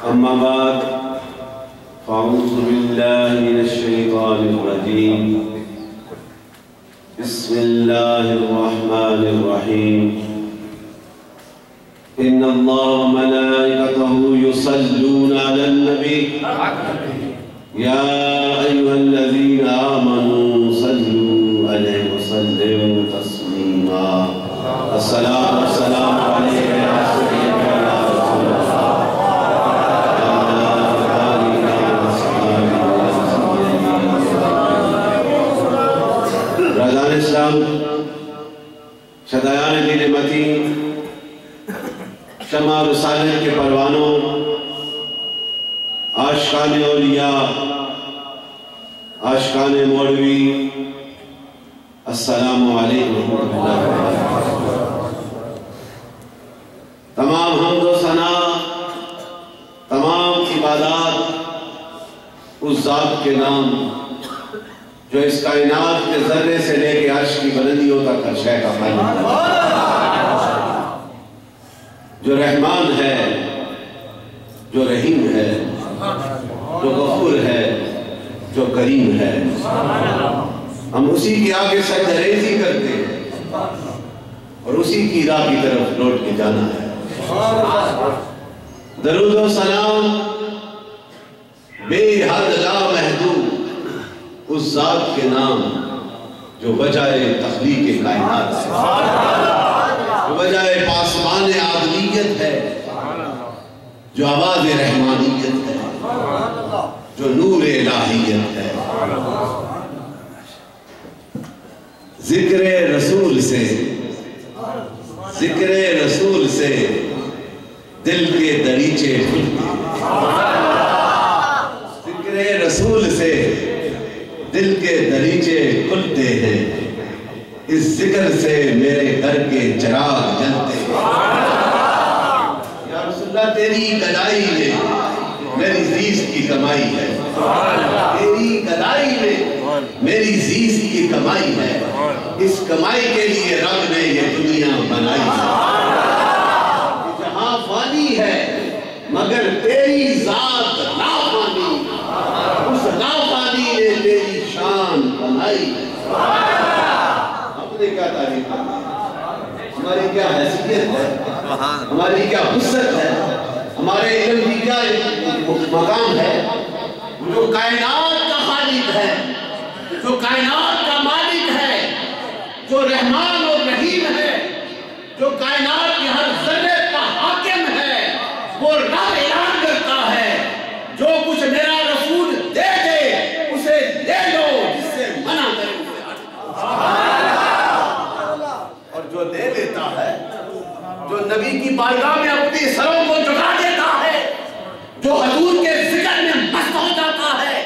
أما بعد فأعوذ بالله من الشيطان الرجيم بسم الله الرحمن الرحيم إن الله وملائكته يصلون على النبي يا أيها الذين آمنوا صلوا عليه وسلموا تسليما الصلاة والسلام عليك يا سيدنا يا رسول الله رضان اسلام شدایان دین متین شمع رسالت کے پروانوں عاشقان اولیاء عاشقان مولوی السلام علیکم ورحمۃ اللہ وبرکاتہ۔ تمام حمد و ثنا تمام عبادات اس ذات کے نام جو اس کائنات کے ذرے سے لے کے عرش کی بلندیوں تک ہر شے کا خالق ہے، جو رحمان ہے، جو رحیم ہے، جو غفور ہے، جو کریم ہے۔ ہم اسی کے آگے سجدہ ریزی کرتے ہیں اور اسی کی راہ کی طرف لوٹ کے جانا ہے۔ درود و سلام بے حد لا محدود اس ذات کے نام جو بجائے تخلیق کائنات ہے، جو بجائے پاسبان آدمیت ہے، جو آواز رحمانیت ہے، جو نور الہیت ہے۔ ذکر رسول سے دل کے دریچے کھلتے ہیں، ذکر رسول سے دل کے دریچے کھلتے ہیں، اس ذکر سے میرے گھر کے چراغ جلتے ہیں۔ یا رسول اللہ تیری گدائی میں میری زیست کی کمائی ہے، تیری گدائی میں میری زیست کی کمائی ہے، اس کمائی کے لیے رب نے یہ دنیا بنائی ہے۔ جہاں فانی ہے مگر تیری ذات لا فانی، اس لا فانی نے تیری شان بنائی ہے۔ ہم نے کیا تعریف کرنی ہے؟ ہماری کیا حیثیت ہے؟ ہماری کیا وسعت ہے؟ ہمارے علم کی کیا مقام ہے؟ جو کائنات کا خالق ہے، جو کائنات کا مالک ہے، جو رحمان اور رحیم ہے، جو کائنات کی ہر ذرے کا حاکم ہے، وہ راہ اعلان کرتا ہے جو کچھ میرا رسول دے دے اسے لے لو، جس سے منع کرے اسے ہٹ۔ اور جو لے لیتا ہے، جو نبی کی بارگاہ میں اپنی سروں کو جھکا دیتا ہے، جو حضور کے ذکر میں مست ہو جاتا ہے،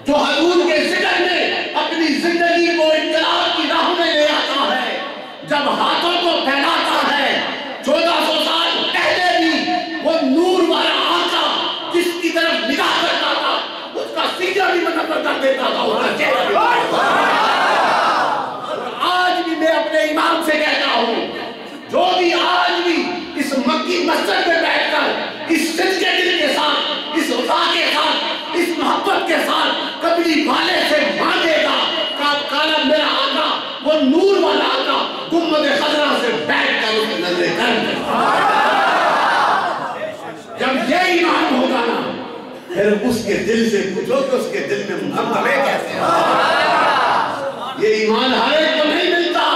جو حضور کے ذکر میں اپنی زندگی کو انقلاب کی راہ میں لے آتا ہے، جب ہاتھوں کو پھیلاتا ہے 1400 سال پہلے بھی وہ نور والا آقا جس کی طرف نگاہ کرتا تھا اس کا سینہ بھی منور کر دیتا تھا، اس کا چہرہ بھی۔ آج بھی میں اپنے امام سے کہتا ہوں، جو بھی آج بھی اس مکی مسجد میں بیٹھ کر اس صدقے دل کے ساتھ، اس وفا کے ساتھ، اس محبت کے ساتھ قبری والے سے مانگے گا کالا میرا آقا، وہ نور والا آقا گنبد خضرا سے بیٹھ کر اس کی نظریں کر دے۔ جب یہ ایمان ہوگا نا، پھر اس کے دل سے پوچھو کہ اس کے دل میں محبت کیسے ہے۔ یہ ایمان ہر ایک کو نہیں ملتا،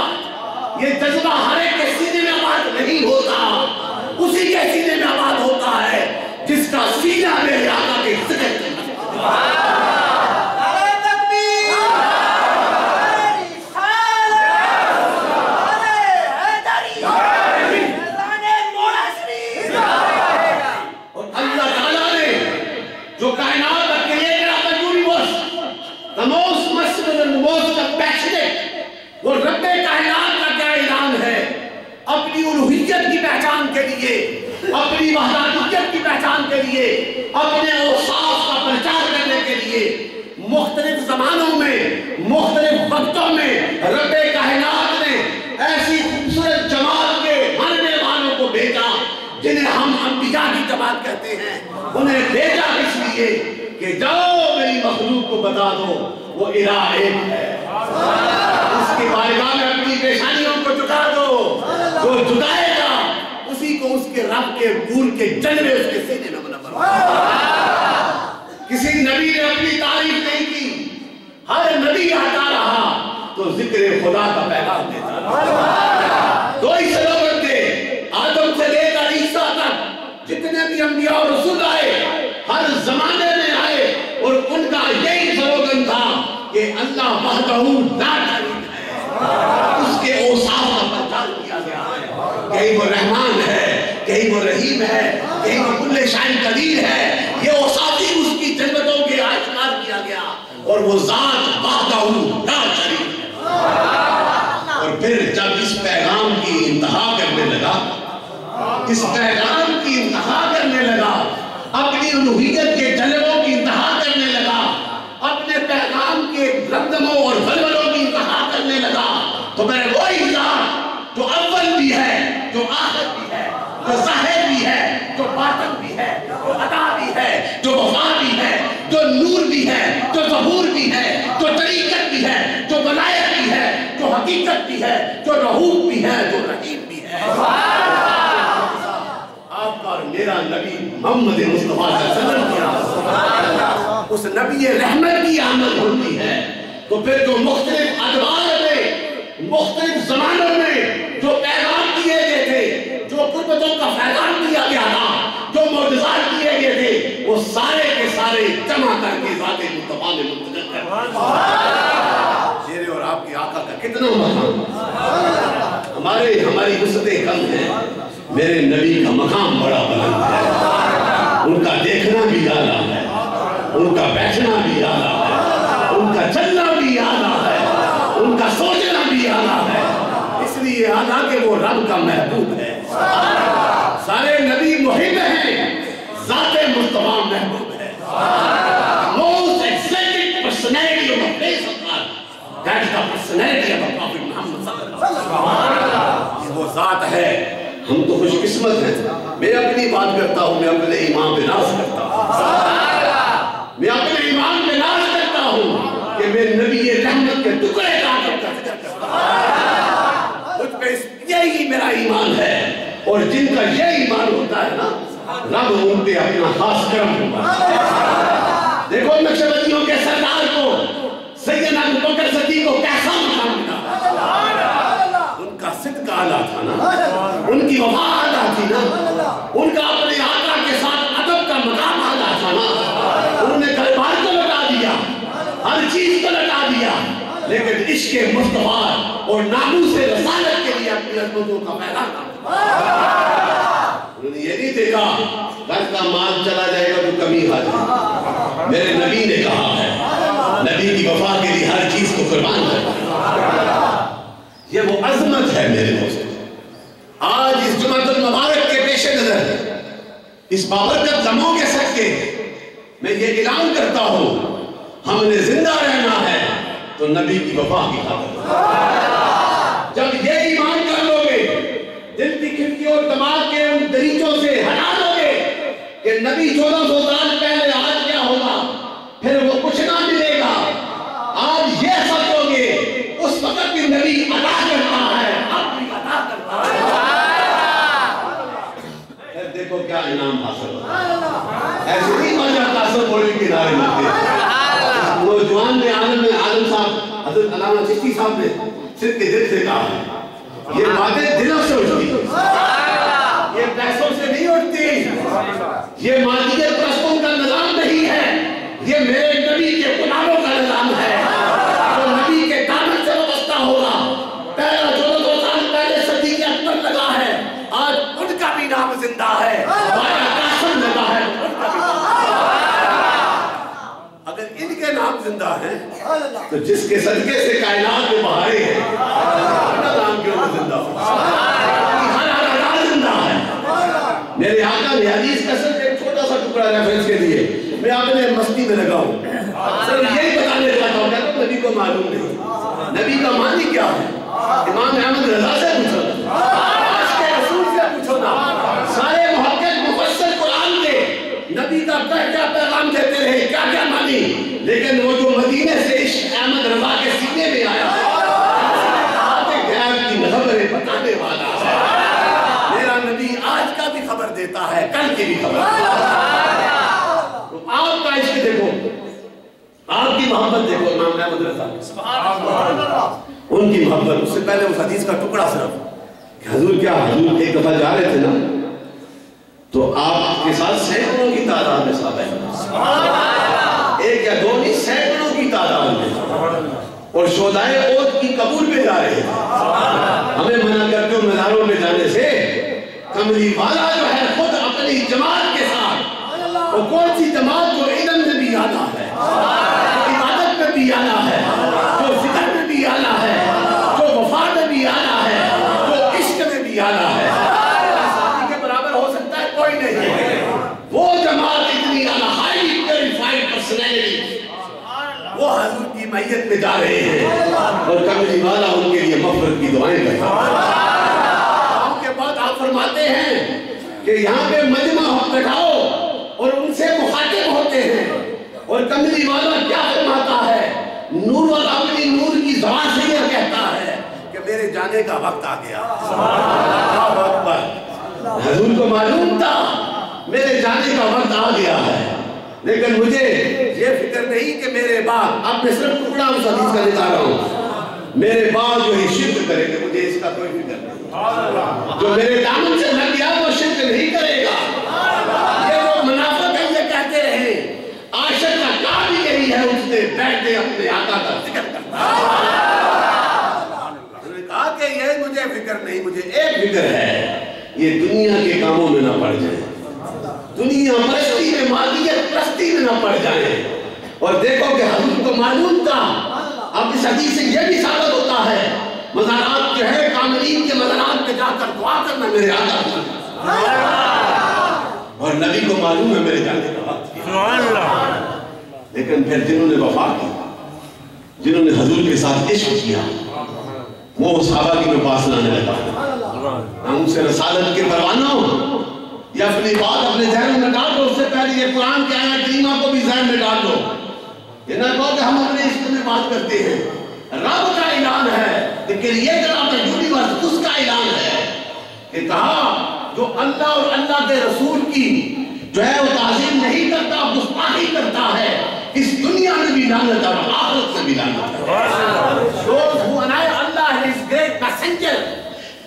یہ جذبہ ہر ایک کے سینے میں آباد نہیں ہوتا، اسی کے سینے میں آباد ہوتا ہے جس کا سینہ میرے آقا کے ذکر کرتا ہے۔ جو کائنات کا creator of universe, the most merciful and most compassionate، وہ رب کائنات کا کیا اعلان ہے؟ اپنی الوہیت کی پہچان کے لیے، اپنی وحدانیت کی پہچان کے لیے، اپنے اوصاف کا پرچار کرنے کے لیے مختلف زمانوں میں، مختلف وقتوں میں رب کائنات نے ایسی خوبصورت جماعت کے ماننے والوں کو بھیجا جنہیں ہم انبیاء کی جماعت کہتے ہیں، انہیں بھیجا اس لیے کہ جاؤ میری مخلوق کو بتا دو وہ الہ ایک ہے، اس کی بارگاہ میں اپنی پیشانیوں کو جھکا دو، جو جھکائے گا اسی کو اس کے رب کے نور کے جلوے اس کے سینے میں منور ہوگا۔ کسی نبی نے اپنی تعریف نہیں کی، ہر نبی آتا رہا تو ذکر خدا کا پیغام دیتا رہا۔ دو ہی سلوگن تھے، آدم سے لے کر عیسیٰ تک جتنے بھی انبیاء اور رسول آئے ہر زمانے میں آئے، اور ان کا یہی سلوگن تھا کہ اللہ وحدہ لا شریک ہے، اس کے اوصاف کا پرچار کیا گیا ہے، کہیں وہ رحمان ہے، کہیں وہ رحیم ہے، کہیں وہ کل شیء قدیر ہے، یہ اوصاف ہی اس کی جنتوں کے آشکار کیا گیا، اور وہ ذات وحدہ لا شریک ہے۔ اور پھر جب اس پیغام کی انتہا کرنے لگا، اس پیغام کی انتہا کرنے لگا، اپنی الوہیت کے جلووں کی انتہا کرنے لگا، اپنے پیغام کے رندموں اور ولولوں کی انتہا کرنے لگا، تو میں وہی ذات جو اول بھی ہے، جو آخر بھی ہے، جو ظاہر بھی ہے، جو باطن بھی ہے، جو عطا بھی ہے، جو وفا بھی ہے، جو نور بھی ہے، جو ظہور بھی ہے، جو طریقت بھی ہے، جو ولایت بھی ہے، جو حقیقت بھی ہے، جو رؤوف بھی ہے، جو رحیم بھی ہے۔ آپ کا اور میرا نبی محمد مصطفیٰ صلی اللہ علیہ وسلم، اس نبی رحمت کی آمد ہوتی ہے تو پھر جو مختلف ادوار میں، مختلف زمانوں میں جو پیغام دیے گئے تھے، جو قربتوں کا پیغام دیا گیا تھا، جو معجزات دیے گئے تھے، وہ سارے کے سارے جمع کر کے ذات مصطفیٰ میں منتقل کر دیا۔ میرے اور آپ کے آقا کا کتنا مقام، ہماری وسعتیں کم ہیں، میرے نبی کا مقام بڑا بلند ہے، ان کا دیکھنا بھی اعلیٰ ہے، ان کا بیٹھنا بھی اعلیٰ ہے، ان کا چلنا بھی اعلیٰ ہے، ان کا سوچنا بھی اعلیٰ ہے، اس لیے اعلیٰ کہ وہ رب کا محبوب ہے۔ سارے نبی محب ہیں، ذات مصطفیٰ محبوب ہے۔ Most exalted personality of the face of God, that is the personality of the Prophet Muhammad صلی اللہ علیہ وسلم۔ وہ ذات ہے، ہم تو خوش قسمت ہیں۔ میں اپنی بات کرتا ہوں، میں اپنے ایمان پہ ناز کرتا ہوں، میں اپنے ایمان پہ ناز کرتا ہوں کہ میں نبی رحمت کے ٹکڑے کا ذکر کرتا ہوں، مجھ پہ یہی میرا ایمان ہے، اور جن کا یہ ایمان ہوتا ہے نا، رب ان پہ اپنا خاص کرم ہوگا۔ دیکھو نقشبندیوں کے سردار کو، سیدنا ابو بکر صدیق کو کیسا مقام ملا، ان کا صدق اعلیٰ تھا نا، ان کی وفا اعلیٰ تھی نا، ان کا اپنے آقا کے ساتھ ادب کا مقام اعلیٰ تھا نا، انہوں نے دربار کو لٹا دیا، ہر چیز کو لٹا دیا، لیکن عشق مصطفیٰ اور ناموس رسالت کے لیے اپنی عظمتوں کا پیغام انہوں نے یہ نہیں دیکھا گھر کا مال چلا جائے گا تو کمی آ جائے، میرے نبی نے کہا ہے، نبی کی وفا کے لیے ہر چیز کو قربان کرنا، یہ وہ عظمت ہے میرے دوست۔ آج اس جمعۃ المبارک کے پیش نظر، اس بابرکت لمحوں کے صدقے میں یہ اعلان کرتا ہوں، ہم نے زندہ رہنا ہے تو نبی کی وفا کی خاطر۔ جب یہ ایمان کر لو گے، دل کی کھڑکیوں اور دماغ کے ان دریچوں سے ہٹا دو گے کہ نبی 1400 سال پہلے آج کیا ہوگا، پھر وہ کچھ نہ ملے گا، آج یہ سمجھو گے اس وقت بھی نبی عطا کرتا ہے، اب بھی عطا کرتا ہے، پھر دیکھو کیا انعام حاصل ہوتا ہے۔ ایسے نہیں ماجرہ قاسم مولوی کے نعرے لگتے، نوجوان نے عالم صاحب حضرت علامہ چشتی صاحب نے صرف کے دل سے کہا ہے، یہ باتیں دلوں سے اٹھتی، یہ پیسوں سے نہیں اٹھتی، یہ مادیت پرستوں کا نظام نہیں ہے، یہ میرے نبی کے غلاموں کا نظام ہے، جو نبی کے دامن سے وابستہ ہوگا۔ پہلا 1400 سال پہلے صدیق اکبر لگا ہے، آج ان کا بھی نام زندہ ہے، بایا قاسم لگا ہے، ان کا بھی نام اگر ان کے نام زندہ ہیں تو جس کے صدقے سے کائنات میں بہاریں ہیں، ان کا نام کیوں نہ زندہ ہو؟ ہر ادا زندہ ہے۔ میرے آقا نے حدیث کا صرف ایک چھوٹا سا ٹکڑا ریفرنس کے لیے میں اپنے مستی میں لگا ہوں، صرف یہی بتانے چاہتا ہوں کہ نبی کو معلوم نہیں، نبی کا معنی کیا ہے؟ امام احمد رضا سے پوچھو، عاشق رسول سے پوچھو نا، سارے دیتا ہے کل کی بھی خبر. آپ کا عشق دیکھو, آپ کی محبت دیکھو امام احمد رضا, ان کی محبت. اس سے پہلے اس حدیث کا ٹکڑا صرف کہ حضور کیا, حضور ایک دفعہ جا رہے تھے نا تو آپ کے ساتھ سینکڑوں کی تعداد میں صحابہ ہیں, ایک یا دو نہیں سینکڑوں کی تعداد میں, اور شہدائے احد کی قبول پہ جا رہے ہیں. ہمیں منع کرتے ہو مزاروں میں جانے سے. کملی والا جو ہے خود اپنی جماعت کے ساتھ, وہ کون سی جماعت جو علم میں بھی آنا ہے, جو عبادت میں بھی آنا ہے, جو ذکر میں بھی آنا ہے, جو وفا میں بھی آنا ہے, جو عشق میں بھی آنا ہے. ساتھی کے برابر ہو سکتا ہے کوئی نہیں. وہ جماعت اتنی اعلیٰ ہائی پیوریفائڈ پرسنالٹی, وہ حضور کی میت میں جا رہے ہیں اور کملی والا ان کے لیے مغفرت کی دعائیں کرتا ہے. کے بعد آپ فرماتے ہیں کہ یہاں پہ مجمع بٹھاؤ اور ان سے مخاطب ہوتے ہیں, اور کملی والا کیا فرماتا ہے, نور والا اپنی نور کی زبان سے یہ کہتا ہے کہ میرے جانے کا وقت آ گیا. حضور کو معلوم تھا میرے جانے کا وقت آ گیا ہے, لیکن مجھے یہ فکر نہیں کہ میرے بعد, آپ نے صرف ٹکڑا اس حدیث کا نکال رہا ہوں, میرے بعد جو ہی شرک کرے گا مجھے اس کا کوئی فکر نہیں. جو میرے دامن سے لگ گیا وہ شرک نہیں کرے گا. یہ جو منافق ہے یہ کہتے رہے عاشق کا کام ہی یہی ہے اٹھتے بیٹھتے اپنے آقا کا ذکر کرتا. انہوں نے کہا کہ یہ مجھے فکر نہیں, مجھے ایک فکر ہے, یہ دنیا کے کاموں میں نہ پڑ جائیں, دنیا پرستی میں, مادیت پرستی میں نہ پڑ جائیں. اور دیکھو کہ حضور کو معلوم تھا. اب اس حدیث سے یہ بھی ثابت ہوتا ہے مزارات جو ہے کاملین کے مزارات پہ جا کر دعا کرنا میرے آقا کی, اور نبی کو معلوم ہے میرے جانے کا وقت. لیکن پھر جنہوں نے وفا کی, جنہوں نے حضور کے ساتھ عشق کیا, وہ صحابہ کی میں پاس لانے لگا. ہم ان سے رسالت کے پروانہ ہو یا اپنی بات اپنے ذہن میں ڈال دو, اس سے پہلے یہ قرآن کی آیت کریمہ کو بھی ذہن میں ڈال دو. یہ نہ کہو کہ ہم اپنے عشق میں بات کرتے ہیں. رب کا اعلان ہے, لیکن یہ جناب یونیورس اس کا اعلان ہے کہ کہا جو اللہ اور اللہ کے رسول کی جو ہے وہ تعظیم نہیں کرتا, گستاخی کرتا ہے, اس دنیا میں بھی لعنت ہے اور آخرت میں بھی لعنت ہے. Those who deny Allah his great messenger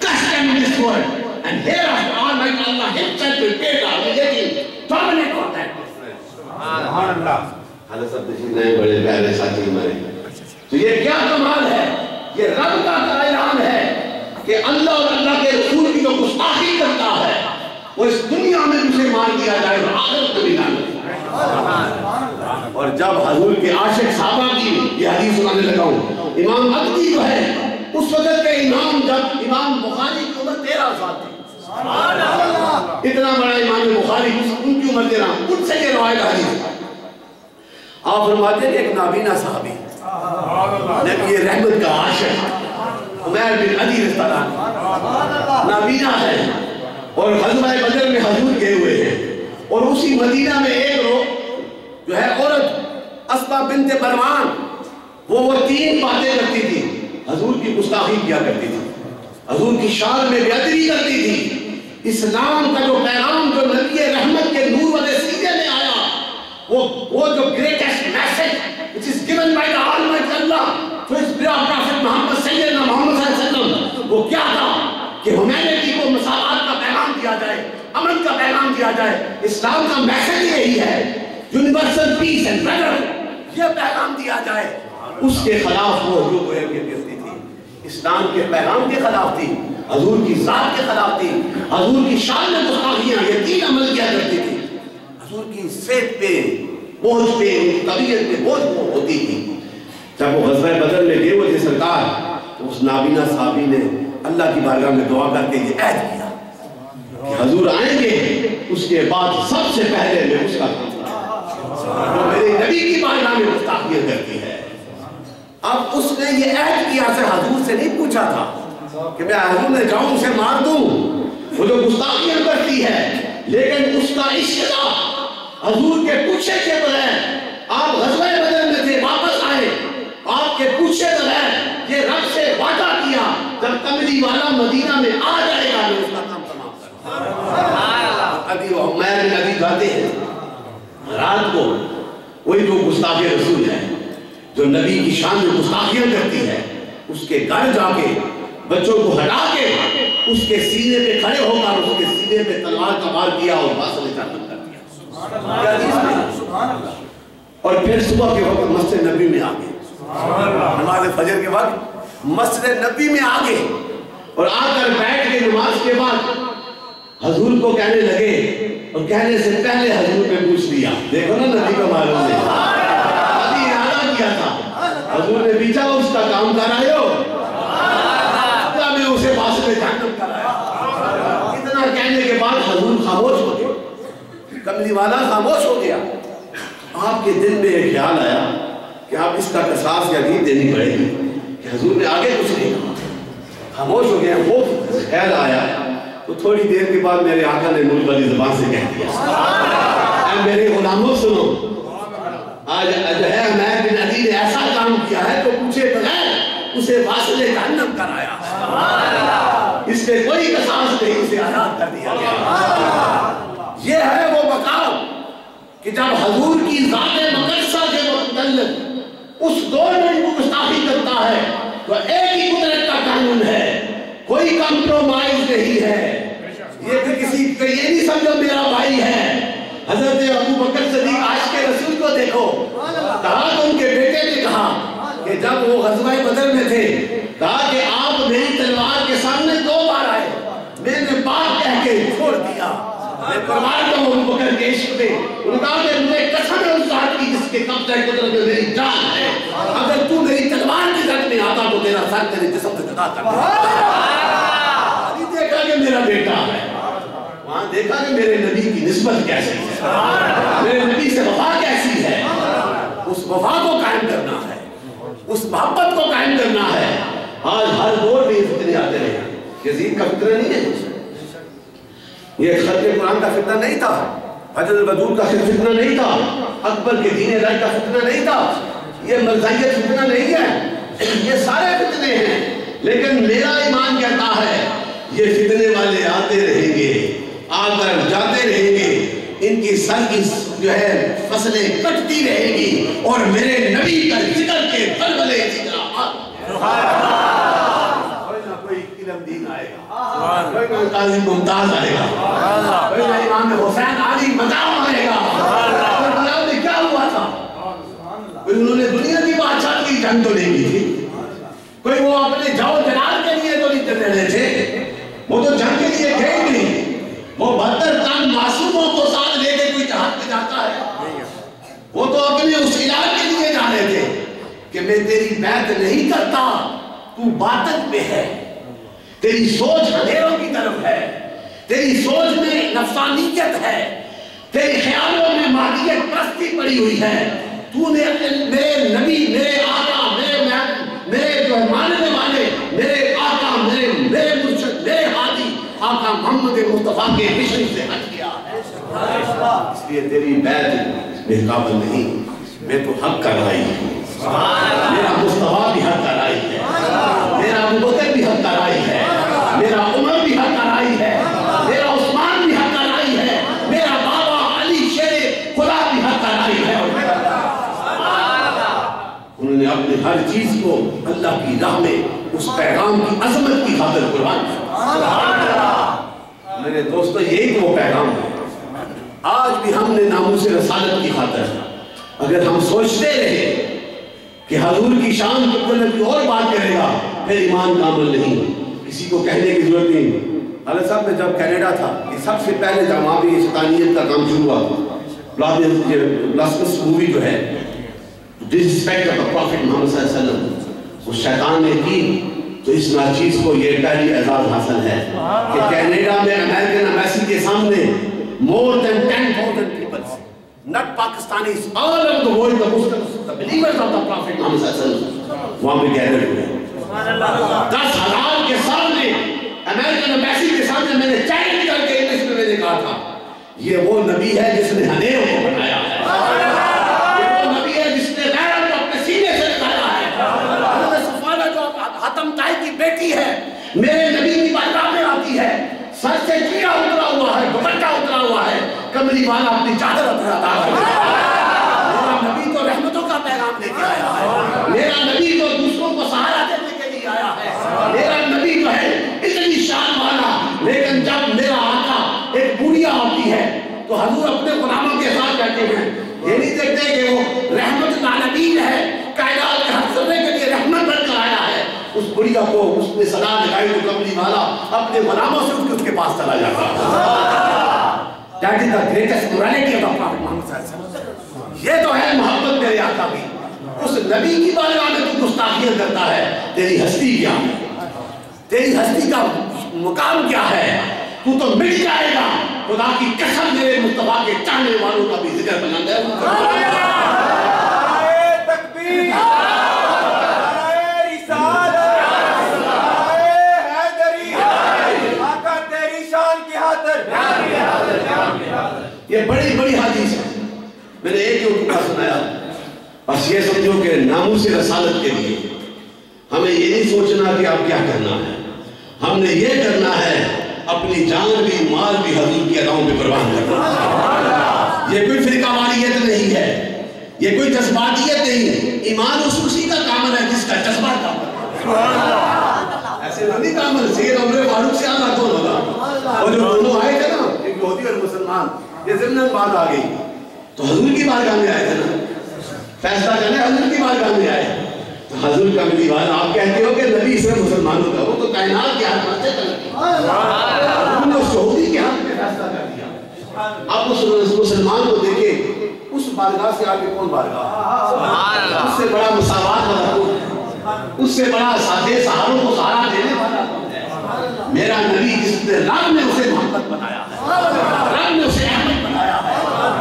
cast them in this world, and hereafter Almighty Allah himself will pay the obligating terminate for that difference. سبحان اللہ. حضرت صاحب تشریف لائے, بڑے پیارے ساتھی ہمارے. تو یہ کیا کمال ہے, یہ رب کا اعلان ہے کہ اللہ اور اللہ کے رسول کی جو گستاخی کرتا ہے وہ اس دنیا میں اسے مار دیا جائے اور آخرت میں بھی لعنت. اور جب حضور کے عاشق صحابہ کی یہ حدیث سنانے لگا ہوں, امام عدوی جو ہے اس وقت کے امام, جب امام بخاری کی عمر 13 سال تھی, اتنا بڑا امام بخاری, ان کی عمر 13, ان سے یہ روایت حدیث. آپ فرماتے ہیں کہ ایک نابینا صحابی, نبی رحمت کا عاشق عمیر بن عدی رضی اللہ عنہ, نابینا ہے, اور غزوہ بدر میں حضور گئے ہوئے ہیں, اور اسی مدینہ میں ایک جو ہے عورت اسماء بنت مروان, وہ 3 باتیں کرتی تھی. حضور کی گستاخی کیا کرتی تھی, حضور کی شان میں بے ادبی کرتی تھی. اسلام کا جو پیغام جو نبی رحمت کے نور والے سیدھے میں آیا, وہ جو greatest message which is given by the Almighty Allah to his beloved Prophet Muhammad Sayyidina Muhammad صلی اللہ علیہ وسلم, وہ کیا تھا کہ humanity کو مساوات کا پیغام دیا جائے, امن کا پیغام دیا جائے. اسلام کا میسج یہی ہے, یونیورسل پیس اینڈ برادرہڈ, یہ پیغام دیا جائے. اس کے خلاف وہ جو کرتی تھی, اسلام کے پیغام کے خلاف تھی, حضور کی ذات کے خلاف تھی, حضور کی شان میں گستاخیاں, یہ 3 عمل کیا کرتی تھی. حضور کی صحت پہ بوجھ پہ, طبیعت پہ بوجھ ہوتی تھی. جب وہ غزوہ بدر میں گئے ہوئے تھے سرکار, تو اس نابینا صحابی نے اللہ کی بارگاہ میں دعا کر کے یہ عہد کیا کہ حضور آئیں گے, اس کے بعد سب سے پہلے میں اس کا جو میرے نبی کی بارگاہ میں گستاخیاں کرتی ہے. اب اس نے یہ عہد کیا, سے حضور سے نہیں پوچھا تھا کہ میں حضور نے جاؤں اسے مار دوں, وہ جو گستاخیاں کرتی ہے, لیکن اس کا عشق حضور کے پوچھے کے بغیر, آپ غزوہ بدر میں تھے, واپس آئے, آپ کے پوچھے بغیر یہ رب سے وعدہ کیا جب کملی والا مدینہ میں آ جائے گا میں اس کا کام تمام کروں. عمیر بن ابی جاتے ہیں رات کو، وہی جو گستاخ رسول ہے، جو نبی کی شان میں گستاخیاں کرتی ہے، اس کے گھر جا کے بچوں کو ہٹا کے اس کے سینے پہ کھڑے ہو کر اس کے سینے پہ تلوار کا وار کیا اور فاصلے ختم کر دیا. اور پھر صبح کے وقت مسجد نبی میں آ گئے، نماز فجر کے وقت مسجد نبی میں آ گئے اور آ کر بیٹھ کے نماز کے بعد حضور کو کہنے لگے، اور کہنے سے پہلے حضور نے پوچھ لیا. دیکھو نا نبی کا معلوم ہے، ابھی ارادہ کیا تھا، حضور نے بیچا اس کا کام کر آئے ہو، میں اسے واسطے جہنم کرایا. اتنا کہنے کے بعد حضور خاموش ہو گئے، کملی والا خاموش ہو گیا. آپ کے دل میں ایک خیال آیا کہ آپ اس کا قصاص یا دید دینی پڑے گی، کہ حضور نے آگے کچھ نہیں کہا، خاموش ہو گیا. وہ خیال آیا تو تھوڑی دیر کے بعد میرے آقا نے ملک والی زبان سے کہہ دیا، اے میرے غلاموں سنو، آج جو ہے عمیر بن عدی نے ایسا کام کیا ہے تو پوچھے بغیر اسے واصل جہنم کرایا، اس پہ کوئی قصاص نہیں، اسے آزاد کر دیا گیا. یہ ہے وہ مقام کہ جب حضور کی ذات مقدسہ کے متعلق اس دور میں وہ گستاخی کرتا ہے تو ایک ہی قدرت کا قانون ہے، کوئی کمپرومائز نہیں ہے. یہ کہ کسی کو یہ نہیں سمجھو میرا بھائی ہے. حضرت ابو بکر صدیق عاشق رسول کو دیکھو، کہا کہ ان کے بیٹے نے کہا کہ جب وہ غزوہ بدر میں تھے، کہا کہ آپ میری تلوار کے سامنے 2 بار آئے، میں نے بات کہہ کے چھوڑ دیا، میں پروار کا ابو بکر کے عشق پہ. انہوں نے کہا کہ مجھے قسم ہے اس ذات کی جس کے قبضہ قدرت میں میری جان ہے، اگر تو میری تلوار کی زد میں آتا تو تیرا سر تیرے جسم سے جدا کر دیا. دیکھا کہ میرا بیٹا ہے، وہاں دیکھا کہ میرے نبی کی نسبت کیسی ہے، میرے نبی سے وفا کیسی ہے. اس وفا کو قائم کرنا ہے، اس محبت کو قائم کرنا ہے. آج ہر دور میں یہ فتنے آتے رہے. یزید کا فتنہ نہیں ہے، یہ خلق قرآن کا فتنہ نہیں تھا، حجر الودود کا فتنہ نہیں تھا، اکبر کے دین الہی کا فتنہ نہیں تھا، یہ مرزائیت فتنہ نہیں ہے. یہ سارے فتنے ہیں، لیکن میرا ایمان کہتا ہے یہ فتنے والے آتے رہیں گے، آ کر جاتے رہیں گے، ان کی سر کی جو ہے فصلیں کٹتی رہیں گی اور میرے نبی کا ذکر کے بلبلے ذکر کوئی نہ کوئی علم دین آئے گا، کوئی نہ قاضی ممتاز آئے گا، کوئی نہ امام حسین علی مقام آئے گا. کربلا میں کیا ہوا تھا؟ کوئی انہوں نے دنیا کی بادشاہ کی جنگ تو نہیں کی تھی، کوئی وہ اپنے جاؤ جلال کے لیے تو نہیں چل رہے تھے، وہ تو جنگ کے لیے گئے نہیں. وہ 72 تن معصوموں کو ساتھ لے کے کوئی جہاد پہ جاتا ہے، وہ تو اپنے اس علاج کے لیے جا رہے تھے کہ میں تیری بیعت نہیں کرتا، تو باطن میں ہے، تیری سوچ اندھیروں کی طرف ہے، تیری سوچ میں نفسانیت ہے، تیرے خیالوں میں مادیت پرستی پڑی ہوئی ہے. تو نے میرے نبی، میرے آقا، میرے جو ماننے والے، میرے آقا، میرے مرشد، میرے ہادی آقا محمد مصطفیٰ کے مشن سے ہٹ گیا ہے، اس لیے تیری بیعت بے قابل نہیں. میں تو حق کا رائی ہوں، میرا مصطفیٰ بھی حق کا رائی ہے، میرا ابوبکر بھی حق کا رائی ہے، میرا عمر بھی حق کا رائی ہے، میرا عثمان بھی حق کا رائی ہے، میرا بابا علی شیر خدا بھی حق کا رائی ہے. انہوں نے اپنے ہر چیز کو اللہ کی راہ میں اس پیغام کی عظمت کی خاطر قربان کیا. میرے دوستو یہی تو وہ پیغام ہے. آج بھی ہم نے ناموس رسالت کی خاطر اگر ہم سوچتے رہے کہ حضور کی شان کو کوئی اور بات کرے گا پھر ایمان کامل نہیں. کسی کو کہنے کی ضرورت نہیں. حضرت صاحب میں جب کینیڈا تھا، یہ سب سے پہلے جب وہاں بھی شیطانیت کا کام شروع ہوا، بلاسفمس مووی جو ہے ڈسرسپیکٹ آف دی پروفٹ محمد صلی اللہ علیہ وسلم، اس شیطان نے کی تو اس ناچیز کو یہ پہلی اعزاز حاصل ہے کہ کینیڈا میں امریکن ایمبیسی کے سامنے more than 10,000 people, not Pakistanis, all over the world, the Muslims, the believers of the Prophet Muhammad sallallahu alaihi wasallam وہاں پہ گیدر ہوئے. 10,000 کے سامنے امریکن ایمبیسی کے سامنے میں نے چیلنج کر کے انگلش میں نے کہا تھا یہ وہ نبی ہے جس نے ہنیروں کو بنایا ہے، یہ وہ نبی ہے جس نے غیرت کو اپنے سینے سے نکالا ہے. حضرت صفوانہ جو حاتم طائی کی بیٹی ہے، میرے نبی کی بارگاہ میں آتی ہے، سر سے چیرا اترا ہوا ہے، دوپٹہ اترا ہوا ہے کملی والا اپنی چادر عطا کرے. میرا نبی تو رحمتوں کا پیغام لے کے آیا ہے. میرا نبی تو دوسروں کو سہارا دینے کے لیے آیا ہے. میرا نبی جو ہے اتنی شان والا. لیکن جب میرا آقا ایک بوڑھیا ہوتی ہے تو حضور اپنے غلاموں کے ساتھ کہتے ہیں یہ نہیں دیکھتے کہ وہ رحمت العالمین ہے, کائنات کے ہر ذرے کے لیے رحمت بن کر آیا ہے. اس بڑھیا کو اس نے صدا لگائی تو کملی والا اپنے غلاموں سے اس کے پاس چلا جاتا. That is the greatest morality of the Prophet Muhammad صلی اللہ علیہ وسلم. یہ تو ہے محبت میرے آقا کی. اس نبی کی بارگاہ میں تو گستاخیاں کرتا ہے. تیری ہستی کیا ہے؟ تیری ہستی کا مقام کیا ہے؟ تو تو مٹ جائے گا. خدا کی قسم میرے مصطفیٰ کے چاہنے والوں کا بھی ذکر بلند ہے. تکبیر, رسالت, حیدری, آقا تیری شان کی خاطر. یہ بڑی بڑی حدیث ہے. میں نے ایک ہی سنایا. بس یہ سمجھو کہ ناموس رسالت کے لیے ہمیں یہ نہیں سوچنا کہ اب کیا کرنا ہے. ہم نے یہ کرنا ہے اپنی جان بھی مال بھی حضور کی اداؤں پہ قربان کرنا. یہ کوئی فرقہ واریت نہیں ہے, یہ کوئی جذباتیت نہیں ہے. ایمان اس اسی کا کامل ہے جس کا جذبہ کامل ہے. ایسے نہیں کامل. سید عمر فاروق سے اعلیٰ کون ہوگا؟ اور جو دونوں آئے تھے نا, ایک یہودی اور مسلمان, یہ ضمن بات آ گئی تو حضور کی بارگاہ میں آئے تھے نا, فیصلہ کرنے حضور کی بارگاہ میں آئے. حضور کا ملی والا آپ کہتے ہو کہ نبی اس میں مسلمانوں کا, وہ تو کائنات کے ہاتھ میں چل انہوں نے سعودی کے ہاتھ میں فیصلہ کر دیا. آپ اس مسلمان کو دیکھیں, اس بارگاہ سے آگے کون بارگاہ؟ اس سے بڑا مساوات والا, اس سے بڑا سادے سہاروں کو سہارا دینے والا میرا نبی, جس نے رب نے اسے محمد بنایا ہے, رب نے اسے احمد بنایا ہے,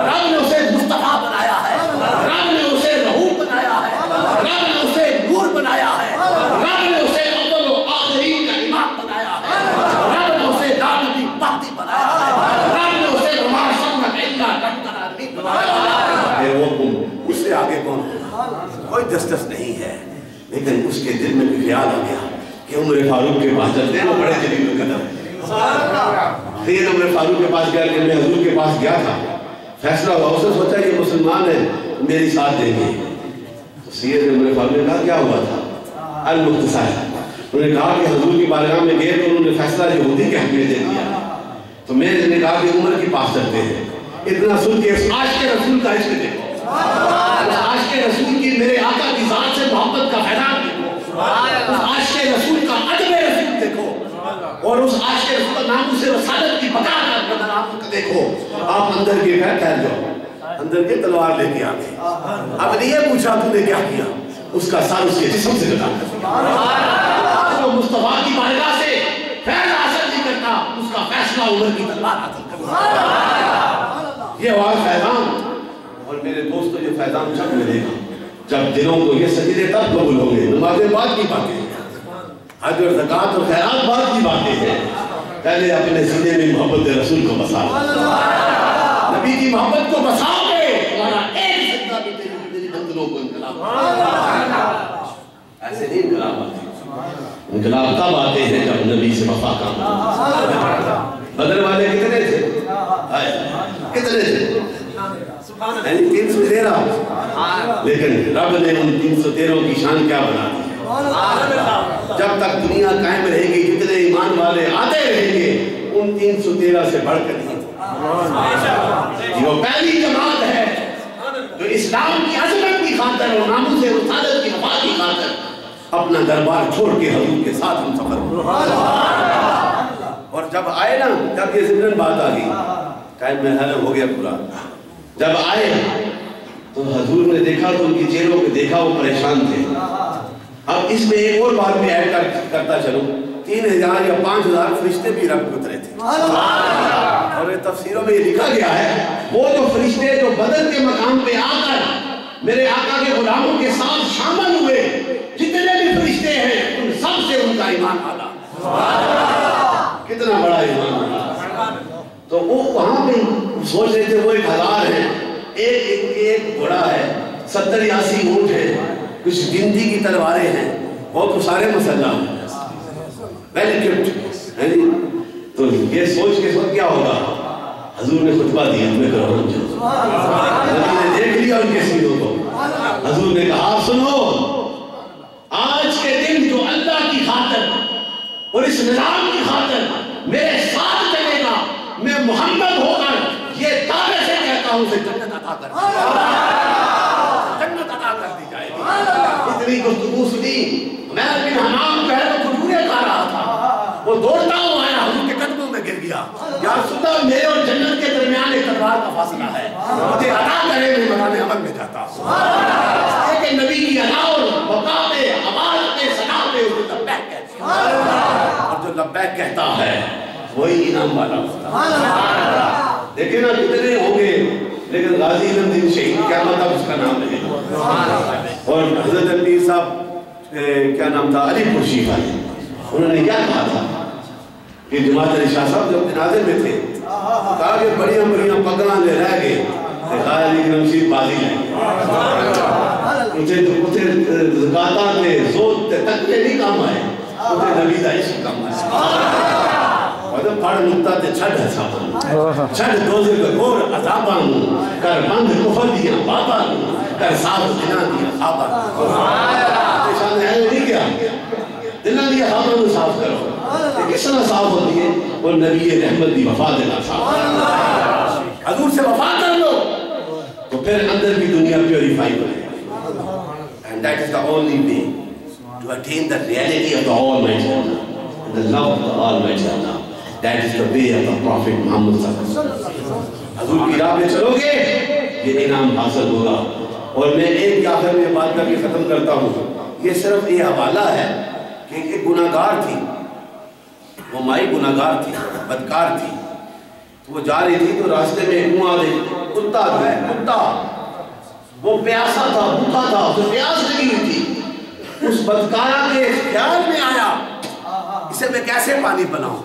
رب نے اسے مصطفیٰ بنایا ہے, رب نے اسے رؤوف بنایا ہے, رب نے اسے نور بنایا ہے, رب نے اسے اول و آخرین کا امام بنایا ہے, رب نے اسے دعوتی باقی بنایا ہے, رب نے اسے وما شمت الا رب العالمین بنایا ہے. اس سے آگے کون کوئی جسٹس نہیں ہے. لیکن اس کے دل میں بھی خیال آ گیا کہ عمر فاروق کے پاس چلتے ہیں, وہ بڑے جلیل القدر ہے. پھر عمر فاروق کے پاس گیا کہ میں حضور کے پاس گیا تھا, فیصلہ ہوا, اس نے سوچا یہ مسلمان ہے میری ساتھ دیں گے. سید عمر فاروق نے کہا کیا ہوا تھا؟ المختصر. انہوں نے کہا کہ حضور کی بارگاہ میں گئے تو انہوں نے فیصلہ یہودی کے حق میں دے دیا. تو میں نے کہا کہ عمر کے پاس چلتے ہیں. اتنا سن کے اس عاشق رسول کا عشق دیکھو, اس عاشق رسول کی میرے آقا کی ذات سے محبت کا فیضان دیکھو, اس عاشق رسول کا ادب رسول دیکھو, اور اس عاشق رسول کا ناموس رسالت کی بقا کا دیکھو. آپ اندر کے ٹھہر جاؤ, اندر کے تلوار لے کے آتے. اب نے یہ پوچھا تو نے کیا کیا؟ اس کا سر اس کے جسم سے لگا کر وہ مصطفیٰ کی بارگاہ سے فیض حاصل نہیں کرتا, اس کا فیصلہ عمر کی تلوار حاصل کرتا. یہ ہوا فیضان. اور میرے دوستو یہ فیضان جب ملے گا جب دلوں کو یہ سجدے تب قبول ہوں گے. نمازیں بعد کی باتیں ہیں, حج اور زکوٰۃ اور خیرات بعد کی باتیں ہیں. پہلے اپنے سینے میں محبت رسول کو بساؤ, نبی کی محبت کو بساؤ گے تمہارا ایک سجدہ بھی تیری بندلوں کو انقلاب. ایسے نہیں انقلاب آتے. انقلاب تب آتے ہیں جب نبی سے وفا کا. بدر والے کتنے تھے؟ کتنے تھے؟ 313. لیکن رب نے ان 313 کی شان کیا بنا دی. جب تک دنیا قائم رہے گی جتنے ایمان والے آتے رہیں گے ان 313 سے بڑھ کر نہیں. وہ پہلی جماعت ہے جو اسلام کی عظمت کی خاطر اور ناموس رسالت کی وفا کی خاطر اپنا دربار چھوڑ کے حضور کے ساتھ ہم سفر. اور جب آئے نا, جب یہ ضمن بات آ گئی, ٹائم میں حل ہو گیا پورا. جب آئے تو حضور نے دیکھا تو ان کی چہروں پہ دیکھا وہ پریشان تھے. اب اس میں ایک اور بات بھی ایڈ کرتا چلوں, 3000 یا 5000 فرشتے بھی رب اترے تھے. اور تفسیروں میں یہ لکھا گیا ہے وہ جو فرشتے جو بدر کے مقام پہ آ کر میرے آقا کے غلاموں کے ساتھ شامل ہوئے, جتنے بھی فرشتے ہیں ان سب سے ان کا ایمان آلا. کتنا بڑا ایمان آلا. تو وہ وہاں پہ سوچ رہے تھے وہ 1000 ہیں, ایک گھوڑا ہے, 70-80 اونٹ ہے, کچھ گنتی کی تلواریں ہیں, وہ تو سارے مسلح ہیں ویل اکوپڈ. تو یہ سوچ کے سوچ کیا ہوگا, حضور نے خطبہ دیا میں کرو نبی نے دیکھ لیا ان کے سینوں کو. حضور نے کہا سنو آج کے دن جو اللہ کی خاطر اور اس نظام کی خاطر میرے ساتھ چلے گا میں محمد ہو کر یہ دعوے سے کہتا ہوں اسے جنت عطا کر دی جائے گی. اتنی گفتگو سنی میں بن حمام جو ہے وہ کھجورے کھا رہا تھا وہ دوڑتا ہوں آیا حضور کے قدموں میں گر گیا. یا رسول اللہ میرے اور جنت کے درمیان ایک تلوار کا فاصلہ ہے مجھے عطا کرے میں میدان عمل میں جاتا ہوں. ایک نبی کی ادا اور وقا پہ آواز پہ صدا پہ اسے لبیک کہتے ہیں اور جو لبیک کہتا ہے وہی انعام والا ہوتا ہے. دیکھیں نا کتنے ہوں گے لیکن غازی علم دین شہید کیا مطلب اس کا نام نہیں. اور حضرت پیر صاحب کیا نام تھا علی پور شیخ علی انہوں نے کیا کہا تھا کہ جماعت علی شاہ صاحب جب جنازے میں تھے کہا کہ بڑیاں بڑیاں پگڑاں لے رہ گئے غازی علم شیخ بازی لیں اتنے زکاتہ تے زود تے تقوی نہیں کام آئے اتنے نبی دا عشق کام آئے. پڑھ نکتا تے چھڑ حساباں چھڑ دوزے کا گور عذاباں کر بند کفر دیا بابا کر صاف دنا دیا خوابا شان ہے نہیں کیا دنا دیا خوابا میں صاف کرو. کس طرح صاف ہوتی ہے وہ نبی رحمت دی وفا دینا صاف حضور سے وفا کر لو تو پھر اندر بھی دنیا پیوریفائی ہو جائے. And that is the only way to attain the reality of the Almighty Allah and the love of the Almighty Allah. That is the way of the Prophet Muhammad sallallahu alaihi wasallam. حضور کی راہ میں چلو گے یہ انعام حاصل ہوگا. اور میں ایک آخر میں بات کر کے ختم کرتا ہوں. یہ صرف یہ حوالہ ہے کہ ایک گناہگار تھی وہ مائی گناہگار تھی بدکار تھی وہ جا رہی تھی تو راستے میں ایک کتا جو ہے کتا وہ پیاسا تھا بھوکا تھا اسے پیاس لگی ہوئی تھی. اس بدکارہ کے خیال میں آیا اسے میں کیسے پانی بناؤں.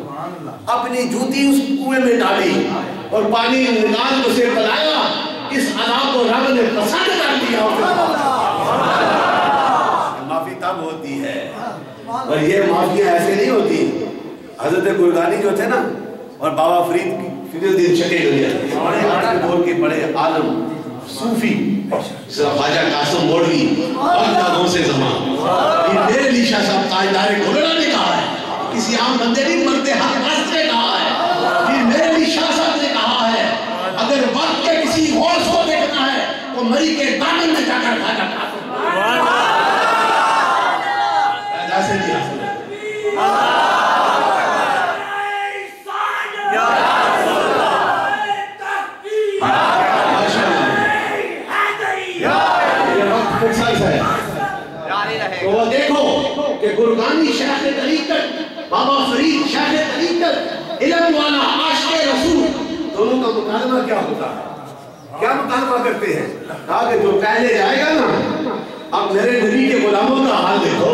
اپنی جوتی اس کنویں میں ڈالی اور پانی نکال کو اسے پلایا. اس عذاب کو رب نے پسند کر دیا. معافی تب ہوتی ہے اور یہ معافیاں ایسے نہیں ہوتی. حضرت گرگانی جو تھے نا اور بابا فرید الدین شکے بول کے بڑے عالم صوفی خواجہ قاسم موڑوی اور سے زمان یہ میرے لیے شاہ صاحب تاجدار گھوڑا نے کہا ہے کسی عام بندے نہیں مرتے حق وقت نے کہا ہے. یہ میرے لیے شاہ صاحب نے کہا ہے اگر وقت کے کسی غوث کو دیکھنا ہے تو مری کے دامن میں جا کر خواجہ قاسم ایسے نہیں حاصل ہے. تو وہ دیکھو کہ گرگانی شیخ طریقت بابا فرید شیخ طریقت علم والا عاشق رسول دونوں کا مکالمہ کیا ہوتا ہے کیا مکالمہ کرتے ہیں. کہا کہ جو پہلے جائے گا نا اب میرے نبی کے غلاموں کا حال دیکھو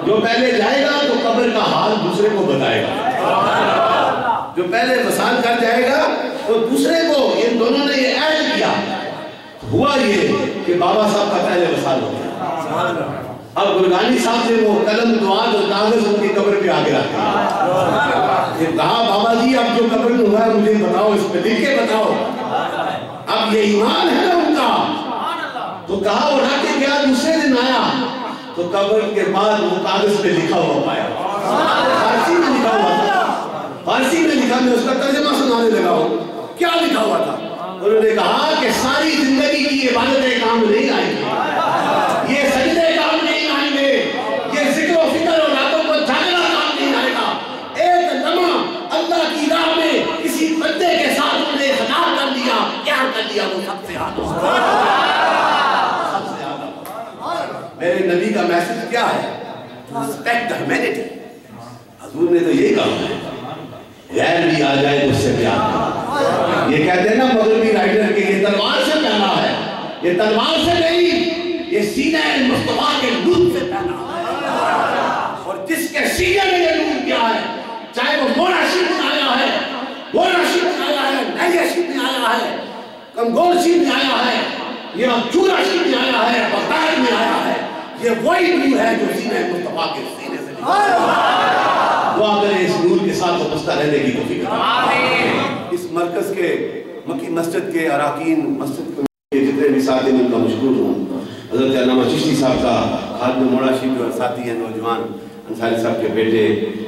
جو پہلے جائے گا تو قبر کا حال دوسرے کو بتائے گا. جو پہلے وصال کر جائے گا تو دوسرے کو ان دونوں نے یہ عہد کیا. ہوا یہ کہ بابا صاحب کا پہلے وصال ہو گیا. اب گرگانی صاحب نے وہ قلم دعاد اور کاغذ ان کی قبر پہ آگے رکھا. یہ کہا بابا جی اب جو قبر میں ہوا ہے مجھے بتاؤ اس پہ لکھ کے بتاؤ. اب یہ ایمان ہے نا ان کا. تو کہا وہ رکھ کے گیا دوسرے دن آیا تو قبر کے بعد وہ کاغذ پہ لکھا ہوا پایا. فارسی میں لکھا ہوا تھا. فارسی میں لکھا میں اس کا ترجمہ سنانے لگا ہوں. کیا لکھا ہوا تھا؟ انہوں نے کہا کہ ساری زندگی کی عبادتیں کام نہیں آئیں گے یہ سجدے کام نہیں آئیں گے یہ ذکر و فکر اور راتوں کو جاگنا کام نہیں آئے گا. ایک لمحہ اللہ کی راہ میں کسی بندے کے ساتھ انہوں نے خطاب کر دیا کیا کر دیا وہ سب سے آدھا. میرے نبی کا میسج کیا ہے؟ Respect the humanity. حضور نے تو یہی کہا ہے غیر بھی آ جائے تو اس سے پیار کرو. یہ کہتے ہیں نا مغربی رائٹر کہ یہ تلوار سے پہنا ہے. یہ تلوار سے نہیں یہ سینہ مصطفیٰ کے نور سے پہنا ہے. اور جس کے سینہ میں یہ نور کیا ہے چاہے وہ موڑا شیب میں آیا ہے گوڑا شیب میں آیا ہے نیہ شیب میں آیا ہے کمگول شیب میں آیا ہے یا چورا شیب میں آیا ہے بغداد میں آیا ہے یہ وہی نور ہے جو سینہ مصطفیٰ کے سینے سے نکلا. دعا کریں اس نور کے ساتھ وابستہ رہنے کی توفیق. اس مرکز کے مکی مسجد کے اراکین، مسجد کے جتنے بھی ساتھی ان کا مشکور ہوں. حضرت علامہ چشتی صاحب کا، خادم موڑاشی جو ساتھی ہیں نوجوان، انصاری صاحب کے بیٹے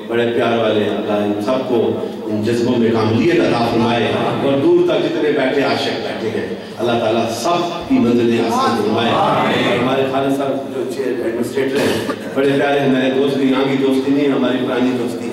بڑے پیار والے، اللہ ان سب کو ان جذبوں میں کاملیت عطا فرمائے، اور دور تک جتنے بیٹھے عاشق بیٹھے ہیں اللہ تعالیٰ سب کی منزلیں آسان فرمائے. ہمارے خالد صاحب جو ایڈمنسٹریٹر ہیں بڑے پیارے ہیں، میرے دوست بھی، یہاں کی دوستی نہیں ہماری پرانی دوستی ہے.